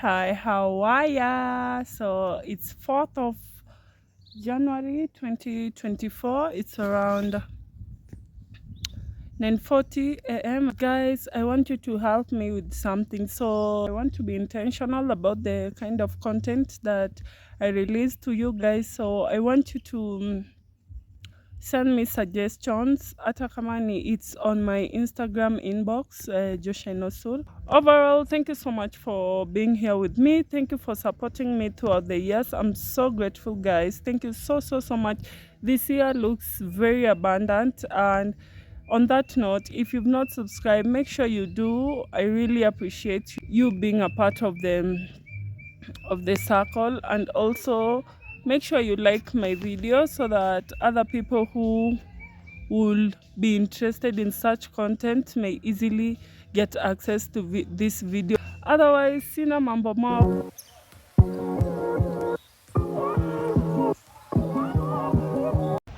Hi, how are ya? So it's 4th of January 2024. It's around 9:40 a.m. Guys, I want you to help me with something. So I want to be intentional about the kind of content that I release to you guys. So I want you to send me suggestions. Hata kama ni it's on my Instagram inbox, Joshenosul. Overall, thank you so much for being here with me. Thank you for supporting me throughout the years. I'm so grateful, guys. Thank you so much. This year looks very abundant. And on that note, if you've not subscribed, make sure you do. I really appreciate you being a part of the circle, and also make sure you like my video so that other people who will be interested in such content may easily get access to this video. Otherwise, sina mambo more.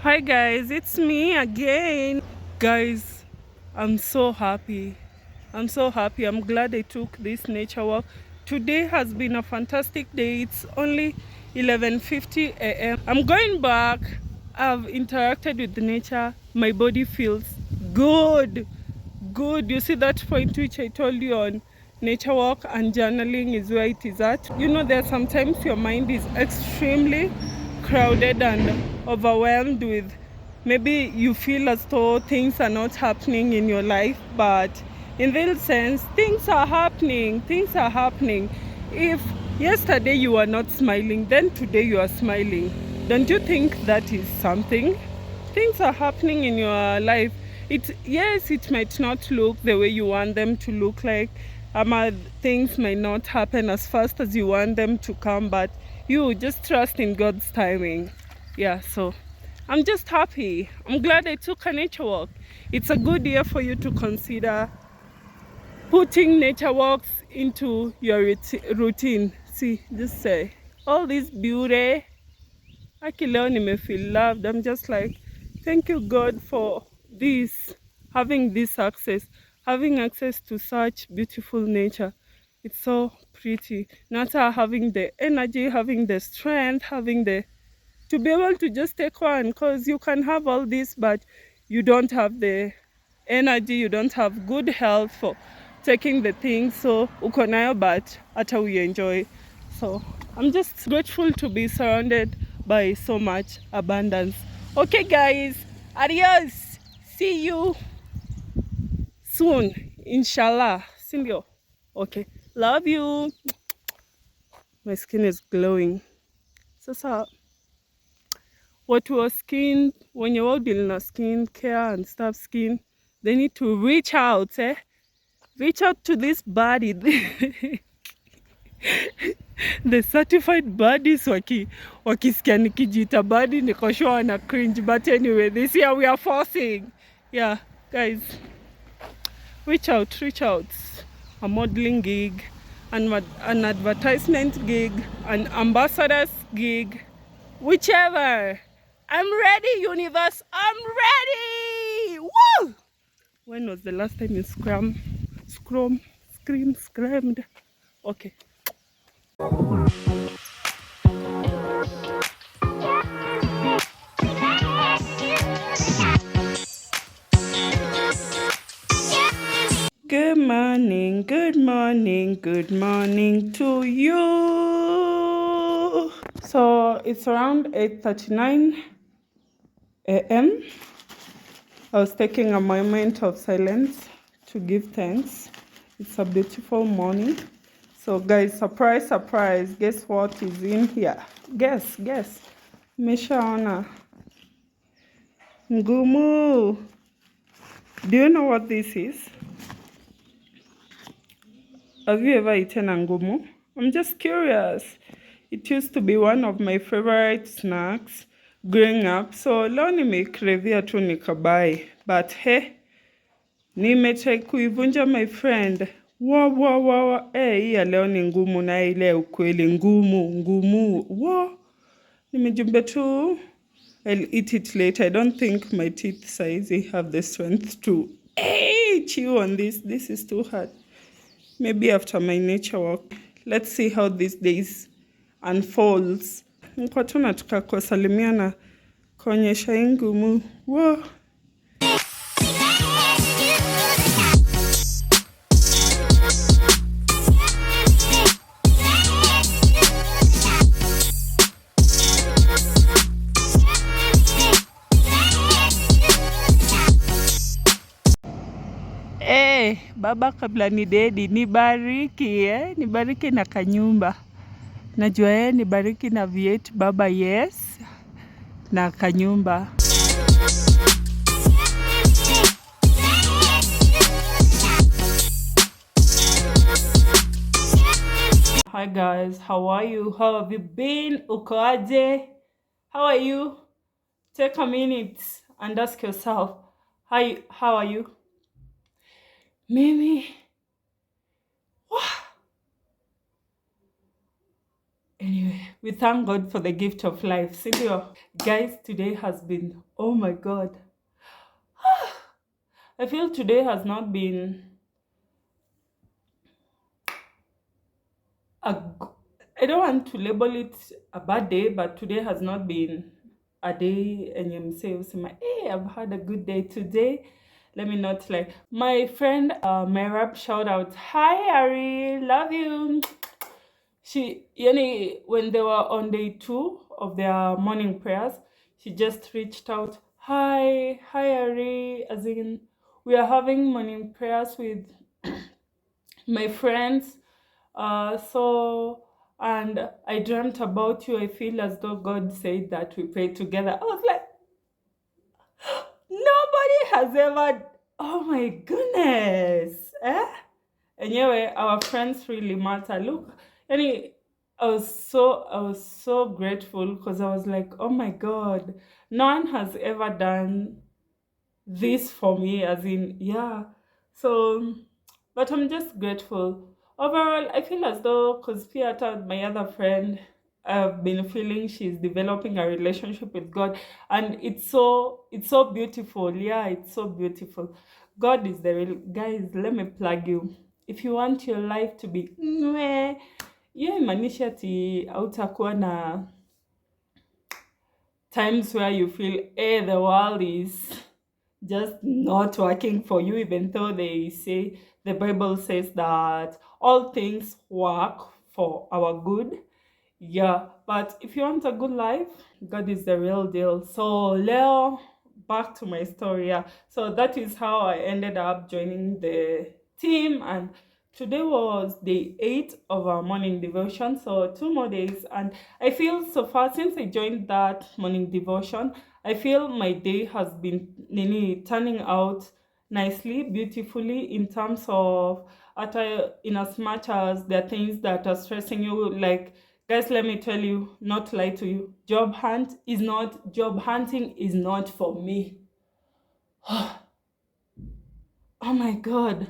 Hi guys, it's me again. Guys, I'm so happy. I'm glad I took this nature walk. Today has been a fantastic day. It's only 11:50 a.m. I'm going back. I've interacted with nature. My body feels good. You see that point which I told you on nature walk and journaling is where it is at. You know, there sometimes your mind is extremely crowded and overwhelmed with, maybe you feel as though things are not happening in your life, but in real sense things are happening. If yesterday you were not smiling, then today you are smiling. Don't you think that is something? Things are happening in your life. Yes, it might not look the way you want them to look like. Things might not happen as fast as you want them to come, but you just trust in God's timing. Yeah, so I'm just happy. I'm glad I took a nature walk. It's a good year for you to consider putting nature walks into your routine. See, just say all this beauty. Akileo me feel loved. I'm just like, thank you God for this, having access to such beautiful nature. It's so pretty. Not having the energy, having the strength, to be able to just take one, because you can have all this but you don't have the energy, you don't have good health for taking the things. So ukonayo, but hata we enjoy. So I'm just grateful to be surrounded by so much abundance. Okay guys, adios, see you soon, inshallah. Sindio? Okay, love you. My skin is glowing. Sasa watu wa skin, wenye wao deal na skin care and stuff, skin, they need to reach out to this body. The certified bodies wakisikia nikijita body niko sure wana cringe, but anyway, this year we are forcing. Yeah guys, reach out. A modeling gig, an advertisement gig, an ambassador's gig, whichever. I'm ready, universe. I'm ready. Woo! When was the last time you screamed? Okay. Good morning to you. So it's around 8:39 a.m. I was taking a moment of silence to give thanks. It's a beautiful morning. So guys, surprise, guess what is in here? Guess. Meshaona ngumu. Do you know what this is? Have you ever eaten a ngumu? I'm just curious. It used to be one of my favorite snacks growing up. So leo nimekrevia tu nikabai. But hey, nimetry kuivunja my friend. Wa. Hii ya leo ni ngumu, na ile ukweli ngumu. Wa. Nimejumbe tu. I'll eat it later. I don't think my teeth size have the strength to chew on this. This is too hard. Maybe after my nature walk. Let's see how these days unfolds. Niko tu nataka kuwasalimia na kuonyesha hii ngumu. Wow. Baba kabla ni dedi, nibariki nibariki na kanyumba. Najua nibariki na vieti baba, yes, na kanyumba. Hi guys, how are you? How have you been? Uko aje? How are you? Take a minute and ask yourself, how are you? Mimi. Anyway, we thank God for the gift of life. Sindio? Guys, today has been, oh my God. I feel today has not been I don't want to label it a bad day, but today has not been a day and you say, hey, I've had a good day today. Let me not like my friend Merab, shout out, hi Ari, love you. She when they were on day 2 of their morning prayers, she just reached out, hi Ari, as in we are having morning prayers with my friends. And I dreamt about you. I feel as though God said that we pray together. I was like, nobody has ever, oh my goodness. Anyway, our friends really matter. Look, I was so grateful because I was like, oh my God, no one has ever done this for me, as in, yeah. So, but I'm just grateful. Overall, I feel as though, because Piata, my other friend, I've been feeling she's developing a relationship with God, and it's so beautiful. Yeah, it's so beautiful. God is the real guys. Let me plug you. If you want your life to be hiyo imaanisha ati hautakuwa na times where you feel the world is just not working for you, even though they say, the Bible says that all things work for our good. Yeah, but if you want a good life, God is the real deal. So Leo, back to my story. Yeah, so that is how I ended up joining the team, and today was day 8 of our morning devotion, so 2 more days. And I feel so far since I joined that morning devotion, I feel my day has been turning out nicely, beautifully, in terms of in as much as there are things that are stressing you. Like, guys, let me tell you, not lie to you, job hunting is not for me. Oh my God,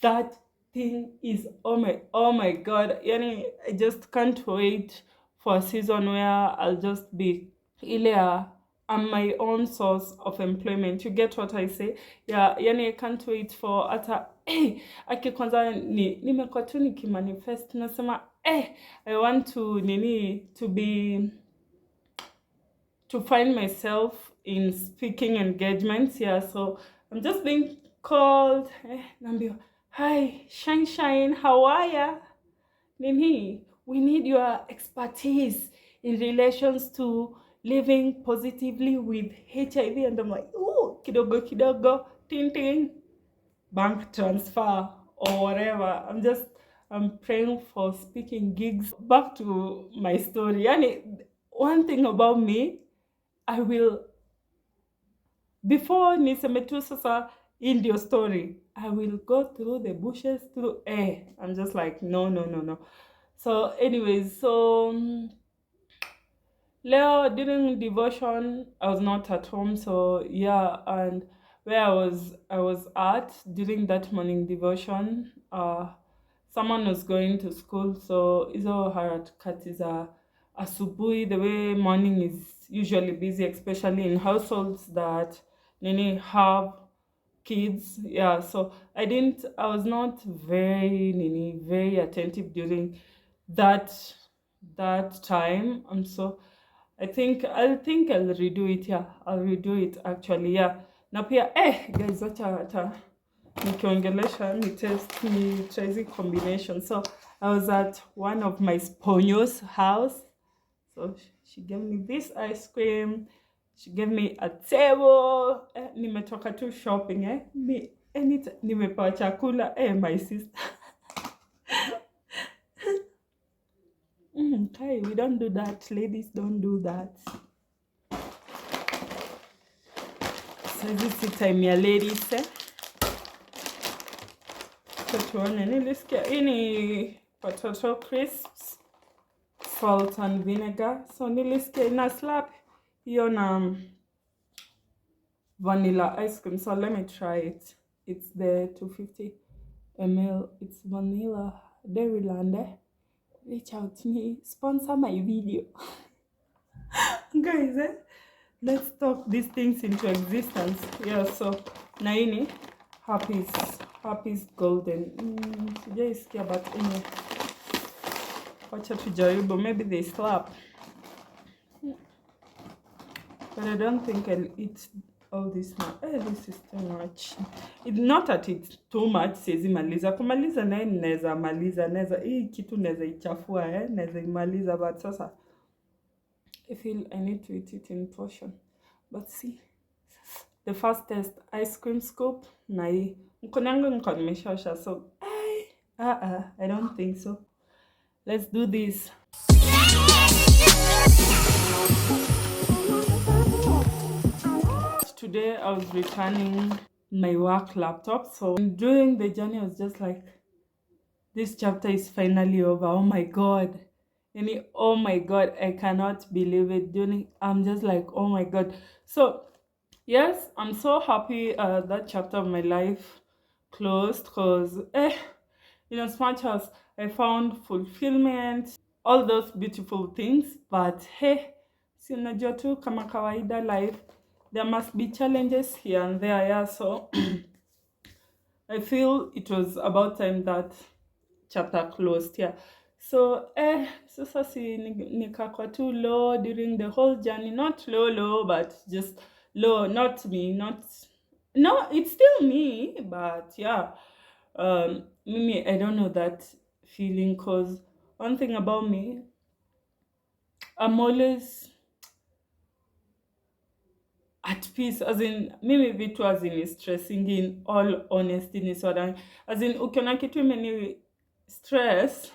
that thing is, oh my God, I just can't wait for a season where I'll just be I'm my own source of employment. You get what I say? Yeah, I can't wait for ata aki kwanza nimekuwa tu nikimanifest nasema I want to find myself in speaking engagements. Yeah, so I'm just being called. Nambio, hi, Shine, how are ya? Nini, we need your expertise in relations to living positively with HIV. And I'm like, oh, kidogo, ting, bank transfer or whatever. I'm praying for speaking gigs. Back to my story. One thing about me, I will, before niseme tu sasa in your story, I will go through the bushes I'm just like, no. So anyways, Leo, during devotion, I was not at home, so yeah, and where I was at during that morning devotion, someone was going to school, so izo harakati za asubuhi, the way morning is usually busy, especially in households that have kids. Yeah, so I was not very attentive during that time. So I'll redo it. Yeah, I'll redo it actually. Yeah, na pia guys, wacha nikiongelesha ni try hizi combination. So I was at one of my sponyo's house. So she gave me this ice cream. She gave me a table. Nimetoka tu shopping nimepewa chakula my sister. Kai, we don't do that. Ladies don't do that. So this is time ya ladies tuone nilisikia ini potato crisps, salt and vinegar. So nilisikia ina slap hiyo na vanilla ice cream. So let me try it. It's the 250 ml. It's vanilla Dairyland. Reach out to me, sponsor my video. Guys, let's talk these things into existence. Yeah, so naini Happy's golden. Sijaisikia but anyway. Wacha tujaribu, maybe they slap. But I don't think I'll eat all this now. This is too much. It's not that it's too much, siwezi maliza. Kumaliza naye naweza maliza. Hii kitu naweza ichafua, naweza imaliza. But sasa, I feel I need to eat it in portion. But see, the first test, ice cream scoop, na hii. Mkono yangu niko nimeshosha, so, I don't think so. Let's do this. Today I was returning my work laptop. So during the journey I was just like, this chapter is finally over. Oh my god. Oh my god, I cannot believe it. I'm just like, oh my god. So yes, I'm so happy that chapter of my life closed, because in as much as I found fulfillment, all those beautiful things, but hey, si unajua tu kama kawaida life, there must be challenges here and there. Yeah, so I feel it was about time that chapter closed. Yeah, so sasa si nikakwa too low during the whole journey. Not low, but just low. Not me, no, it's still me, but yeah, Mimi, I don't know that feeling, because one thing about me, I'm always at peace, as in mimi vitu as in is stressing, in all honesty ni soda, as in ukiona kitu imeni stress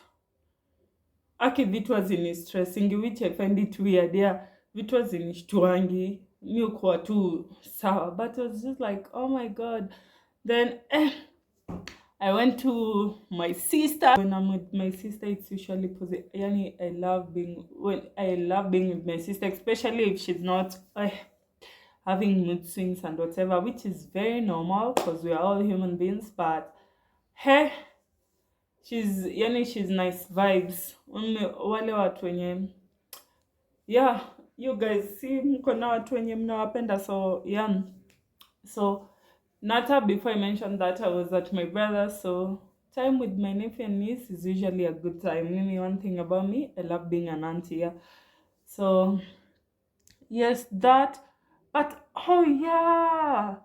aki vitu as in is stressing, which I find it weird. Yeah, vitu as in shtuangi mi ukuwa tu sawa, but it was just like, oh my god. Then I went to my sister. When I'm with my sister, it's usually positive. Yani, I love being with my sister, especially if she's not having mood swings and whatever, which is very normal because we are all human beings. But hey, she's nice vibes. Wale watu wenye, yeah, you guys see mko na watu wenye mnawapenda. So yeah, so Nata, before I mentioned that I was at my brother's, so time with my nephew and niece is usually a good time. Maybe one thing about me, I love being an auntie. Yeah. So yes, that. But oh yeah.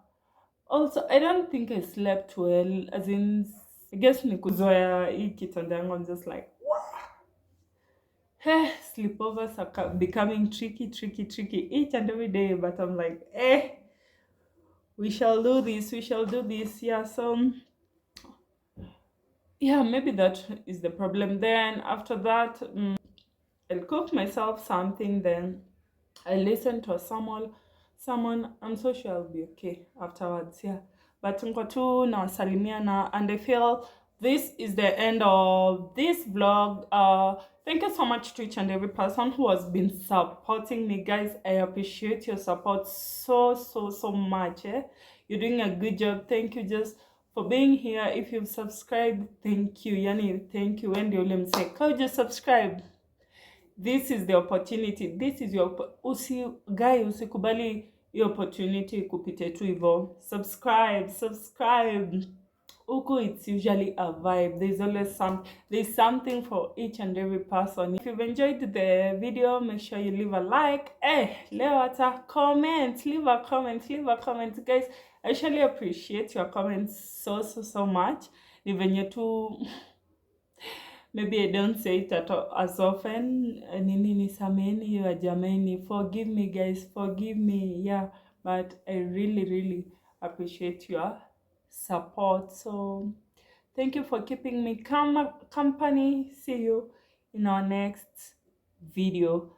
Also, I don't think I slept well. As in, I guess nikuzoea hii kitanda yangu. I'm just like, what? Hey, sleepovers are becoming tricky each and every day. But I'm like, we shall do this. Yeah, so yeah, maybe that is the problem. Then after that, I'll cook myself something, then I listen to a sermon. I'm so sure I'll be okay afterwards. Yeah, but nko tu na wasalimiana, and I feel this is the end of this vlog. Thank you so much to each and every person who has been supporting me, guys. I appreciate your support so much. You're doing a good job. Thank you just for being here. If you've subscribed, thank you. Yani, thank you. When you say, how just subscribe? This is the opportunity. This is your usikubali hiyo opportunity kupite tu hivyo. Subscribe. Huku it's usually a vibe. There's something for each and every person. If you've enjoyed the video, make sure you leave a like. Leo hata comment. Leave a comment. Guys, I actually appreciate your comments so much. Ni venye tu maybe I don't say it as often. Nini nisameni ya jameni. Forgive me guys, forgive me. Yeah, but I really appreciate your support. So thank you for keeping me company. See you in our next video.